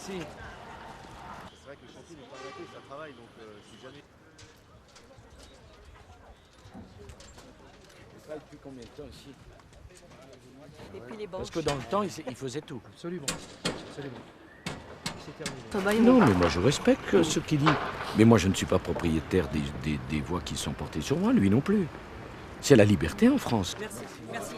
Merci. C'est vrai que le chantier n'est pas arrêté, ça travaille, donc si jamais... Il travaille depuis combien de temps ici? Et puis les Parce banques. que dans le temps, il faisait tout. Absolument. Absolument. Non, mais moi je respecte ce qu'il dit. Mais moi je ne suis pas propriétaire des voix qui sont portées sur moi, lui non plus. C'est la liberté en France. Merci. Merci.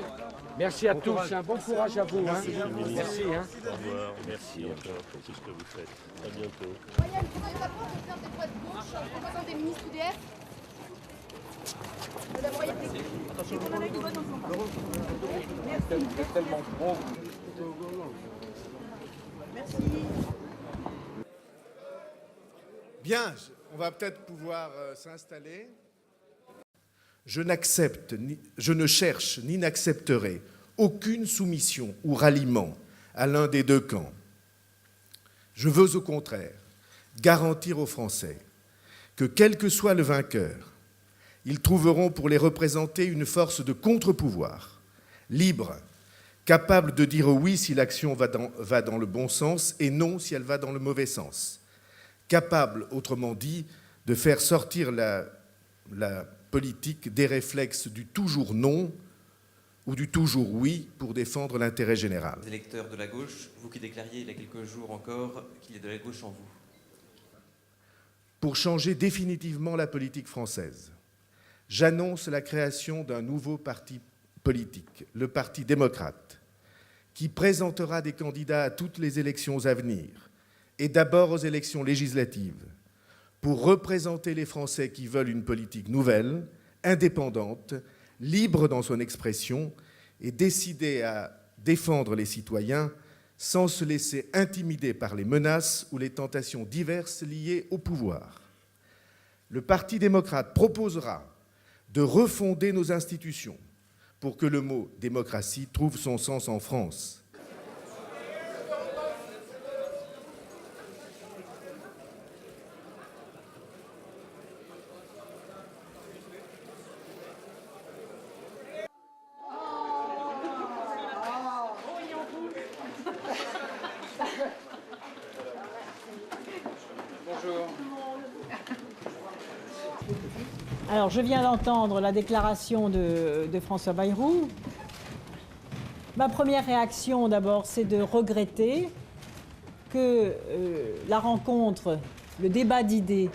Merci à tous, bon courage à vous. Merci. Merci. Au revoir, merci encore pour tout ce que vous faites. À bientôt. Royal, vous avez d'accord de faire des voix de gauche en proposant des ministres UDF? Madame Royal, attention. On en a une bonne ensemble. C'est tellement bon. Merci. Bien, on va peut-être pouvoir s'installer. Je n'accepte, je ne cherche ni n'accepterai aucune soumission ou ralliement à l'un des deux camps. Je veux au contraire garantir aux Français que quel que soit le vainqueur, ils trouveront pour les représenter une force de contre-pouvoir, libre, capable de dire oui si l'action va dans le bon sens et non si elle va dans le mauvais sens, capable, autrement dit, de faire sortir la politique des réflexes du toujours non ou du toujours oui pour défendre l'intérêt général. Les électeurs de la gauche, vous qui déclariez il y a quelques jours encore qu'il est de la gauche en vous. Pour changer définitivement la politique française, j'annonce la création d'un nouveau parti politique, le Parti démocrate, qui présentera des candidats à toutes les élections à venir, et d'abord aux élections législatives, pour représenter les Français qui veulent une politique nouvelle, indépendante, libre dans son expression et décidée à défendre les citoyens sans se laisser intimider par les menaces ou les tentations diverses liées au pouvoir. Le Parti démocrate proposera de refonder nos institutions pour que le mot « démocratie » trouve son sens en France. Alors, je viens d'entendre la déclaration de François Bayrou. Ma première réaction, d'abord, c'est de regretter que la rencontre, le débat d'idées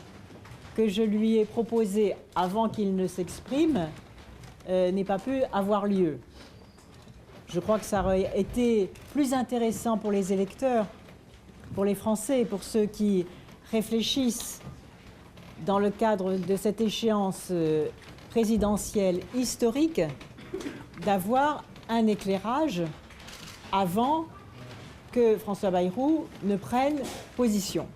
que je lui ai proposé avant qu'il ne s'exprime n'ait pas pu avoir lieu. Je crois que ça aurait été plus intéressant pour les électeurs, pour les Français, pour ceux qui réfléchissent dans le cadre de cette échéance présidentielle historique, d'avoir un éclairage avant que François Bayrou ne prenne position.